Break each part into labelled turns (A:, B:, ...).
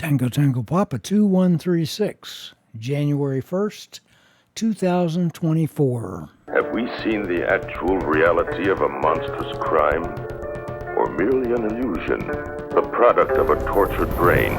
A: Tango Tango Papa 2136, January 1st, 2024.
B: Have we seen the actual reality of a monstrous crime? Or merely an illusion, the product of a tortured brain?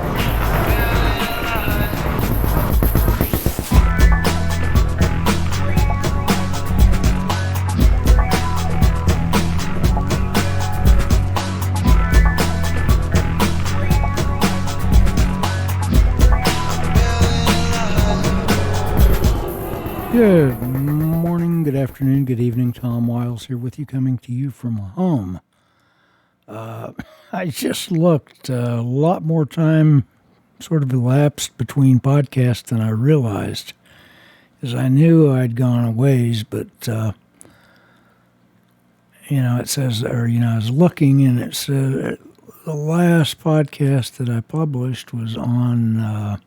A: Good morning, good afternoon, good evening. Tom Wiles here with you, coming to you from home. I just looked. A lot more time sort of elapsed between podcasts than I realized, as I knew I'd gone a ways, but, it says, I was looking and it said the last podcast that I published was on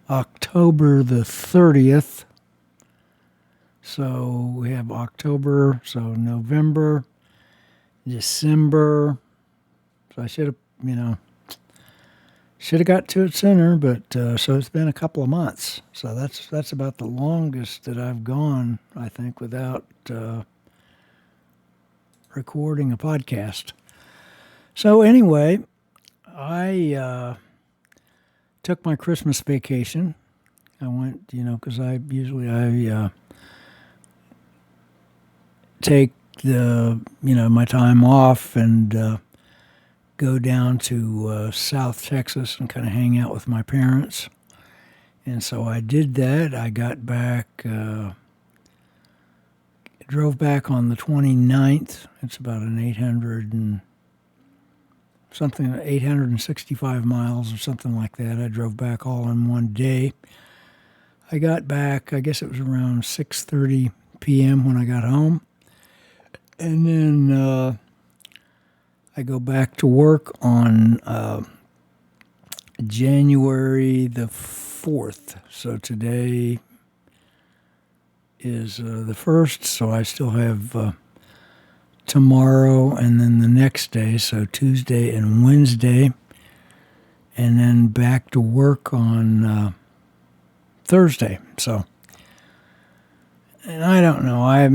A: October the 30th. So we have October, so November, December. So I should have got to it sooner, but so it's been a couple of months. So that's about the longest that I've gone, I think, without recording a podcast. So anyway, I took my Christmas vacation. I went, because I take my time off and go down to South Texas and kind of hang out with my parents. And so I did that. I got back, drove back on the 29th. It's about an 865 miles or something like that. I drove back all in one day. I got back, I guess it was around 6:30 p.m. when I got home. And then I go back to work on January the 4th. So today is the 1st, so I still have tomorrow and then the next day, so Tuesday and Wednesday, and then back to work on Thursday. So, and I don't know, I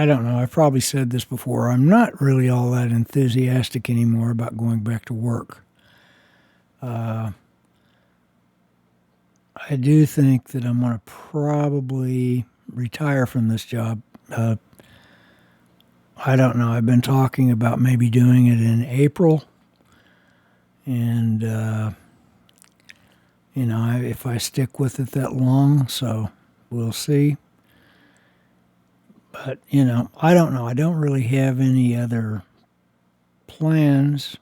A: don't know, I've probably said this before, I'm not really all that enthusiastic anymore about going back to work. I do think that I'm going to probably retire from this job. I don't know. I've been talking about maybe doing it in April. And, if I stick with it that long, so we'll see. But, I don't know. I don't really have any other plans,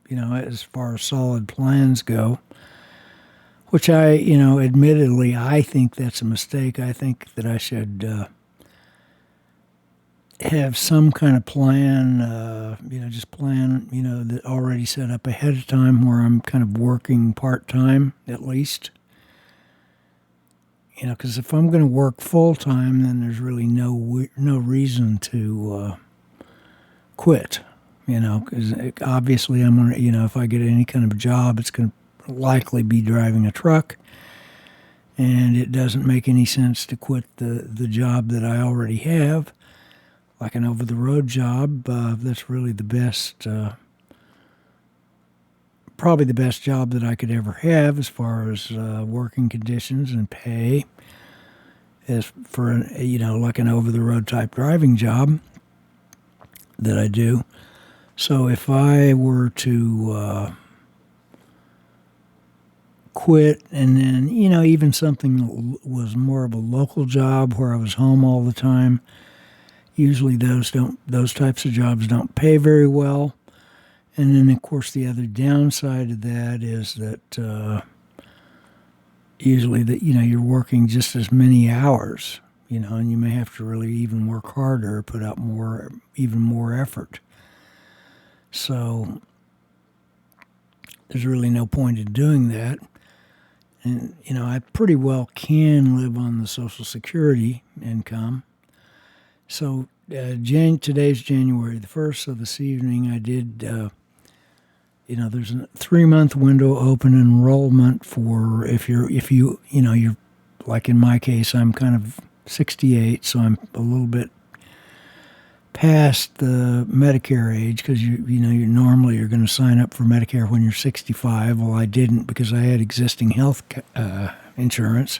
A: as far as solid plans go. Which admittedly, I think that's a mistake. I think that I should have some kind of plan, just plan, that already set up ahead of time where I'm kind of working part-time at least. Because if I'm going to work full-time, then there's really no reason to quit, because obviously I'm going to, if I get any kind of job, it's going to likely be driving a truck, and it doesn't make any sense to quit the job that I already have, like an over-the-road job. That's really the best, probably the best job that I could ever have as far as working conditions and pay, as for like an over-the-road type driving job that I do. So if I were to quit, and then, even something that was more of a local job where I was home all the time, usually those types of jobs don't pay very well. And then, of course, the other downside of that is that usually that, you're working just as many hours, and you may have to really even work harder, put out even more effort. So there's really no point in doing that. And, I pretty well can live on the Social Security income. So today's January the 1st, so this evening I did, there's a 3-month window open enrollment for you're like in my case, I'm kind of 68, so I'm a little bit past the Medicare age because you normally you're going to sign up for Medicare when you're 65. Well, I didn't because I had existing health insurance,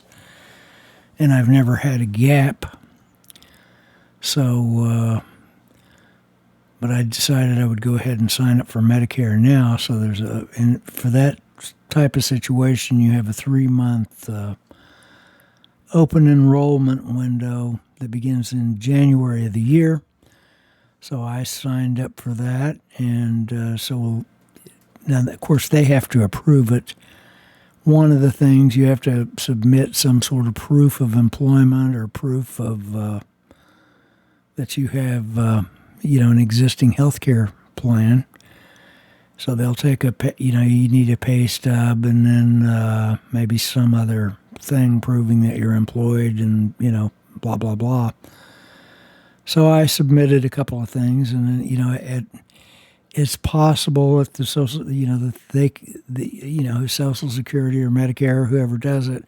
A: and I've never had a gap. So, but I decided I would go ahead and sign up for Medicare now. So and for that type of situation, you have a 3-month open enrollment window that begins in January of the year. So I signed up for that, and now of course they have to approve it. One of the things you have to submit some sort of proof of employment or proof of that you have an existing health care plan. So they'll take you need a pay stub and then maybe some other thing proving that you're employed and blah blah blah. So I submitted a couple of things, and then, it's possible if the social, Social Security or Medicare, or whoever does it,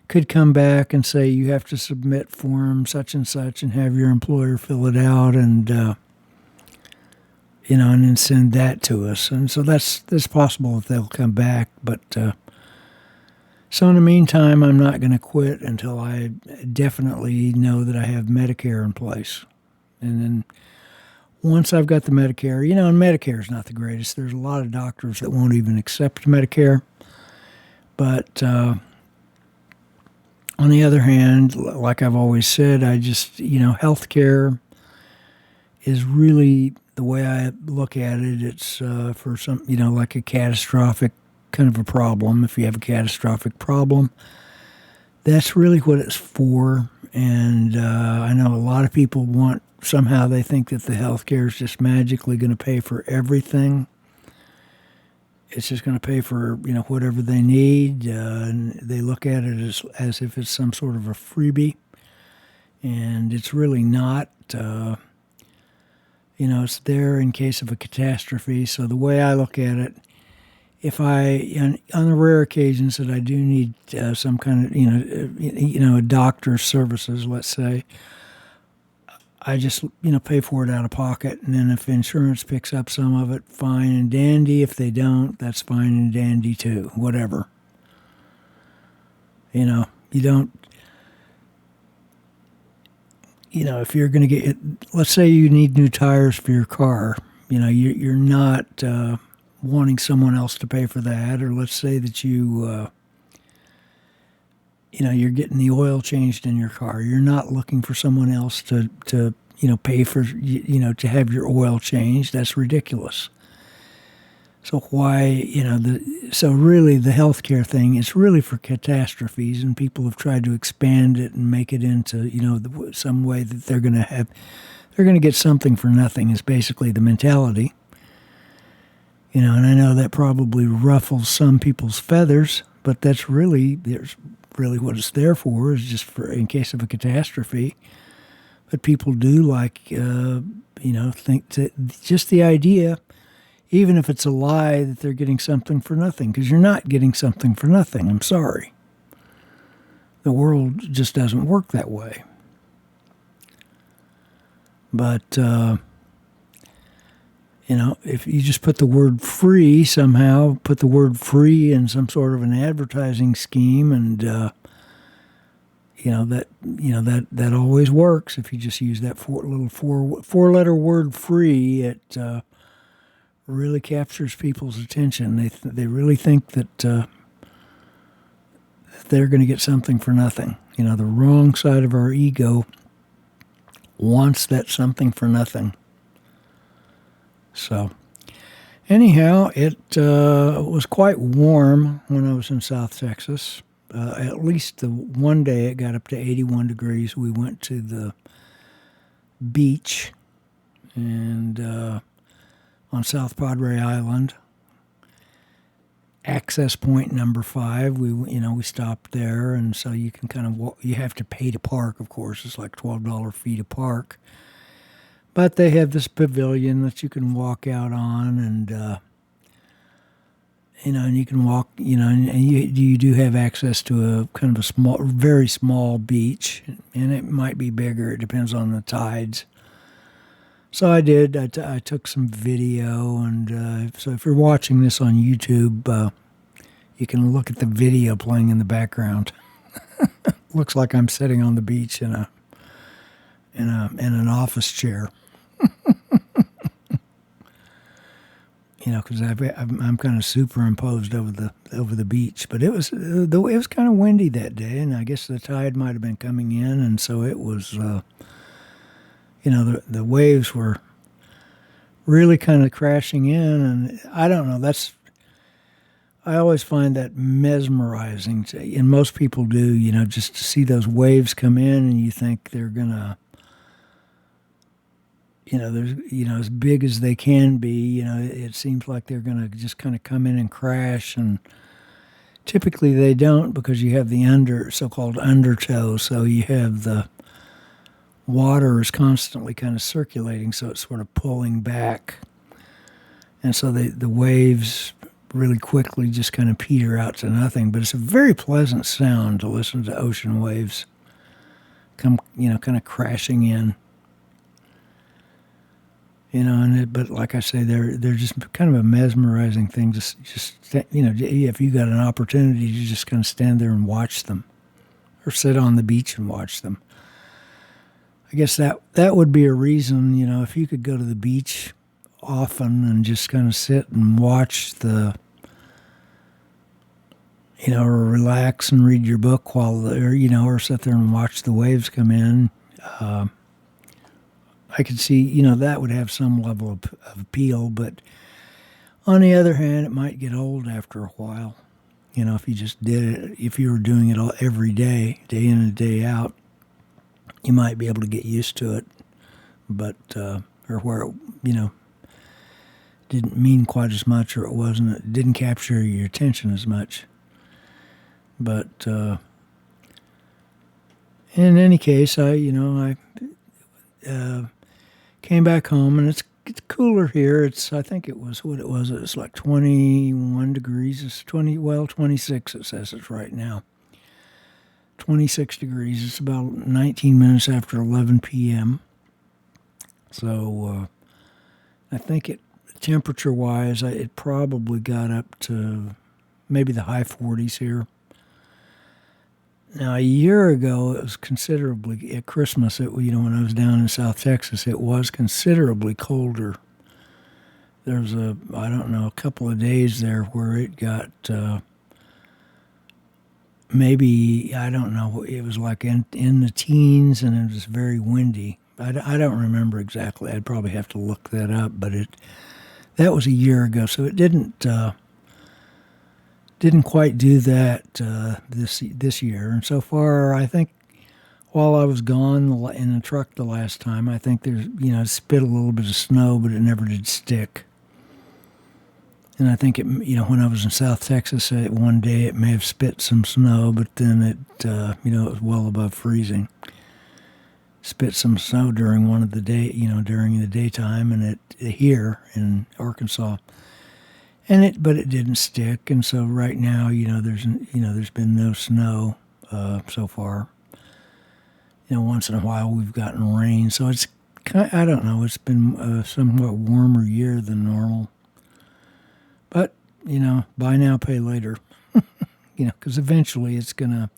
A: could come back and say you have to submit form such and such and have your employer fill it out, and and then send that to us. And so that's possible that they'll come back, but. So in the meantime, I'm not going to quit until I definitely know that I have Medicare in place. And then once I've got the Medicare, and Medicare is not the greatest. There's a lot of doctors that won't even accept Medicare. But on the other hand, like I've always said, I just, healthcare is really, the way I look at it, it's for some, like a catastrophic kind of a problem. If you have a catastrophic problem, that's really what it's for. And I know a lot of people somehow they think that the healthcare is just magically going to pay for everything. It's just going to pay for whatever they need, and they look at it as if it's some sort of a freebie, and it's really not. It's there in case of a catastrophe. So the way I look at it, if on the rare occasions that I do need some kind of, a doctor's services, let's say, I just, pay for it out of pocket. And then if insurance picks up some of it, fine and dandy. If they don't, that's fine and dandy too, whatever. You don't, if you're going to get, let's say you need new tires for your car, you're not wanting someone else to pay for that. Or let's say that you're getting the oil changed in your car. You're not looking for someone else to pay for, to have your oil changed. That's ridiculous. So why, so really the healthcare thing is really for catastrophes, and people have tried to expand it and make it into, some way that they're going to get something for nothing is basically the mentality. And I know that probably ruffles some people's feathers, but there's really what it's there for, is just for in case of a catastrophe. But people do think that just the idea, even if it's a lie, that they're getting something for nothing, because you're not getting something for nothing. I'm sorry. The world just doesn't work that way. But, if you just put the word free somehow, put the word free in some sort of an advertising scheme, and that always works. If you just use that four-letter word free, it really captures people's attention. They really think that they're going to get something for nothing. The wrong side of our ego wants that something for nothing. So, anyhow, it was quite warm when I was in South Texas. At least the one day it got up to 81 degrees. We went to the beach and on South Padre Island, access point number 5. We stopped there, and so you can kind of walk. You have to pay to park, of course. It's like $12 fee to park. But they have this pavilion that you can walk out on, and and you can walk, and you do have access to a kind of a small, very small beach, and it might be bigger. It depends on the tides. So I did. I took some video, and so if you're watching this on YouTube, you can look at the video playing in the background. Looks like I'm sitting on the beach in an office chair. Because I'm kind of superimposed over the beach. But it was kind of windy that day, and I guess the tide might have been coming in, and so it was. The waves were really kind of crashing in, and I don't know. I always find that mesmerizing, and most people do. Just to see those waves come in, and you think they're gonna. As big as they can be, it seems like they're going to just kind of come in and crash. And typically they don't, because you have the so-called undertow. So you have the water is constantly kind of circulating, so it's sort of pulling back. And so the waves really quickly just kind of peter out to nothing. But it's a very pleasant sound to listen to ocean waves come, kind of crashing in. But like I say, they're just kind of a mesmerizing thing. Just if you got an opportunity to just kind of stand there and watch them, or sit on the beach and watch them. I guess that would be a reason, if you could go to the beach often and just kind of sit and watch or relax and read your book or sit there and watch the waves come in. I could see, that would have some level of appeal, but on the other hand, it might get old after a while. If you just did it, if you were doing it all every day, day in and day out, you might be able to get used to it, but, or where it, didn't mean quite as much, or it didn't capture your attention as much. But, in any case, I came back home, and it's cooler here. I think it was what it was. It's like 21 degrees. It's 26 it says it's right now. 26 degrees. It's about 19 minutes after 11 p.m. So I think temperature-wise, it probably got up to maybe the high 40s here. Now, a year ago, it was considerably, at Christmas, when I was down in South Texas, it was considerably colder. There was a couple of days there where it got, it was like in the teens, and it was very windy. I don't remember exactly. I'd probably have to look that up, but that was a year ago, so it didn't quite do that this year. And so far, I think while I was gone in the truck the last time, I think there's, it spit a little bit of snow, but it never did stick. And I think when I was in South Texas, one day it may have spit some snow, but then it was well above freezing. Spit some snow during one of the during the daytime, and here in Arkansas. But it didn't stick, and so right now, there's been no snow so far. Once in a while we've gotten rain, so it's I don't know. It's been a somewhat warmer year than normal, but buy now, pay later. Because eventually it's gonna.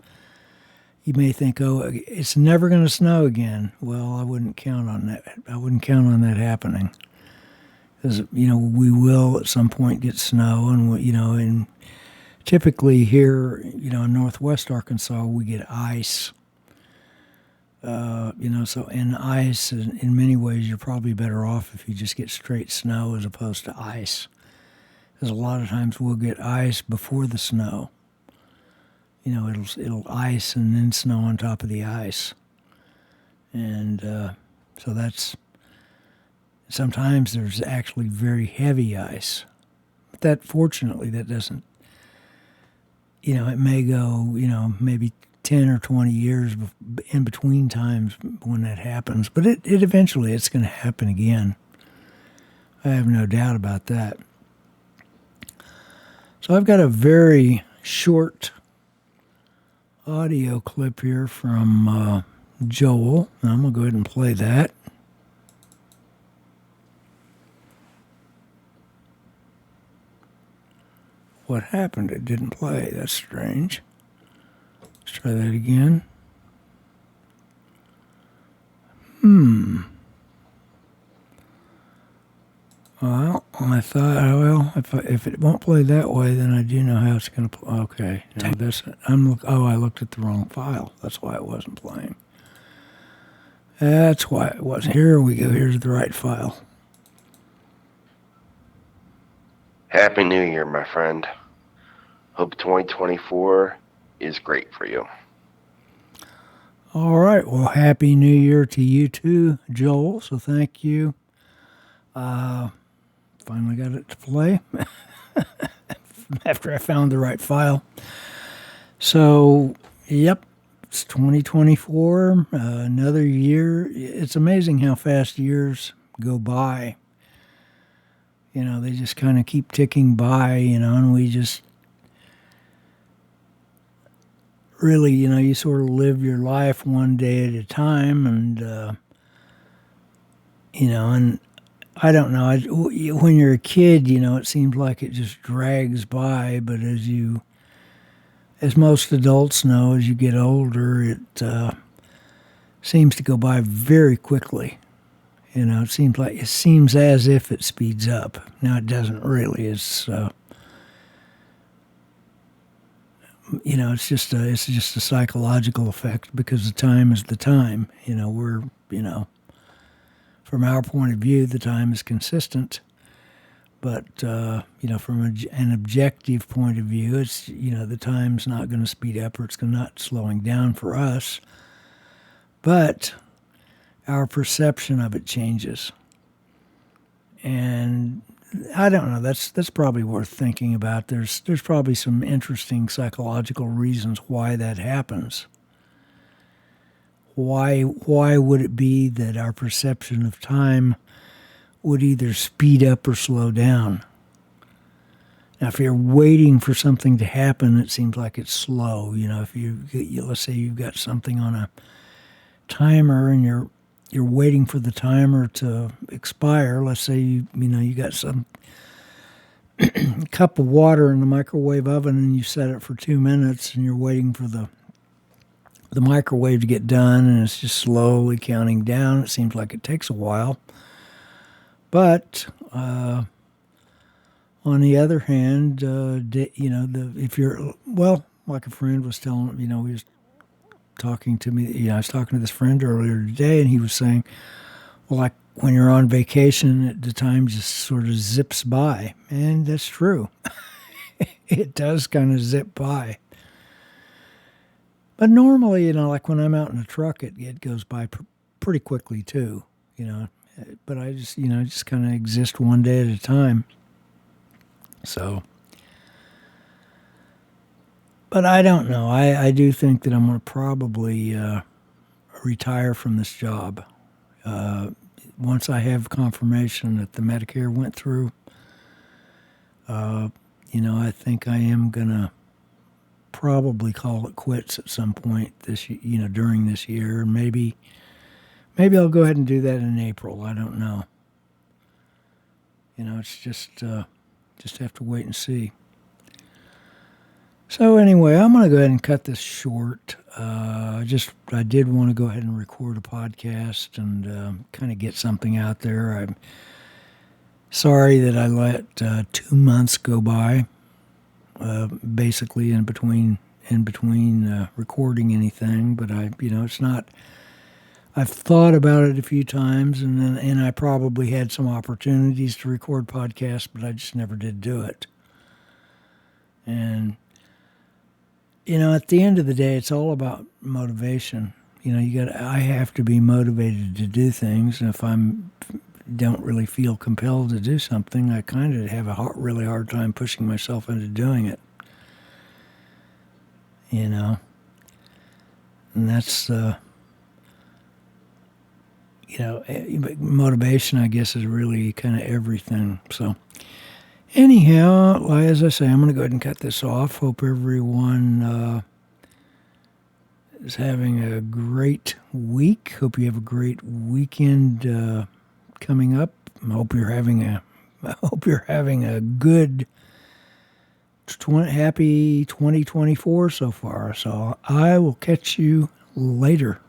A: You may think, oh, it's never gonna snow again. Well, I wouldn't count on that. I wouldn't count on that happening. Because, we will at some point get snow, and typically here, in northwest Arkansas, we get ice. So in ice, in many ways, you're probably better off if you just get straight snow as opposed to ice. Because a lot of times we'll get ice before the snow. It'll ice and then snow on top of the ice. And so that's... Sometimes there's actually very heavy ice. But fortunately, that doesn't, it may go, maybe 10 or 20 years in between times when that happens. But it eventually it's going to happen again. I have no doubt about that. So I've got a very short audio clip here from Joel. And I'm going to go ahead and play that. What happened? It didn't play. That's strange. Let's try that again. Well, I thought, if it won't play that way, then I do know how it's going to play. Okay. Now I looked at the wrong file. That's why it wasn't playing. That's why it wasn't. Here we go. Here's the right file.
C: Happy New Year, my friend. Hope 2024 is great for you.
A: All right. Well, Happy New Year to you too, Joel. So thank you. Finally got it to play after I found the right file. So, yep, it's 2024, another year. It's amazing how fast years go by. You know, they just kind of keep ticking by, and we just really, you sort of live your life one day at a time, and, and I don't know. When you're a kid, it seems like it just drags by, but as most adults know, as you get older, it seems to go by very quickly. It seems as if it speeds up. Now it doesn't really. It's it's just a psychological effect because the time is the time. From our point of view, the time is consistent. But from an objective point of view, it's the time's not going to speed up or it's not slowing down for us. But our perception of it changes. And I don't know, that's probably worth thinking about. There's probably some interesting psychological reasons why that happens. Why would it be that our perception of time would either speed up or slow down? Now, if you're waiting for something to happen, it seems like it's slow. If let's say you've got something on a timer and you're waiting for the timer to expire. Let's say you got some cup of water in the microwave oven and you set it for 2 minutes and you're waiting for the microwave to get done, and it's just slowly counting down. It seems like it takes a while. But on the other hand, if you're, like a friend was telling, he was talking to me. I was talking to this friend earlier today, and he was saying, well, like when you're on vacation, the time just sort of zips by. And that's true. It does kind of zip by. But normally, like when I'm out in a truck, it goes by pretty quickly too, But I just, just kind of exist one day at a time. So, but I don't know. I do think that I'm going to probably retire from this job. Once I have confirmation that the Medicare went through, I think I am going to probably call it quits at some point during this year. Maybe I'll go ahead and do that in April. I don't know. It's just have to wait and see. So anyway, I'm going to go ahead and cut this short. I did want to go ahead and record a podcast and kind of get something out there. I'm sorry that I let 2 months go by. Basically in between recording anything, but it's not. I've thought about it a few times, and I probably had some opportunities to record podcasts, but I just never did do it. And at the end of the day, it's all about motivation. I have to be motivated to do things, and if don't really feel compelled to do something, I kind of have a really hard time pushing myself into doing it. and that's motivation, I guess, is really kind of everything. So, anyhow, as I say, I'm going to go ahead and cut this off. Hope everyone is having a great week. Hope you have a great weekend coming up. I hope you're having a good, happy 2024 so far. So I will catch you later.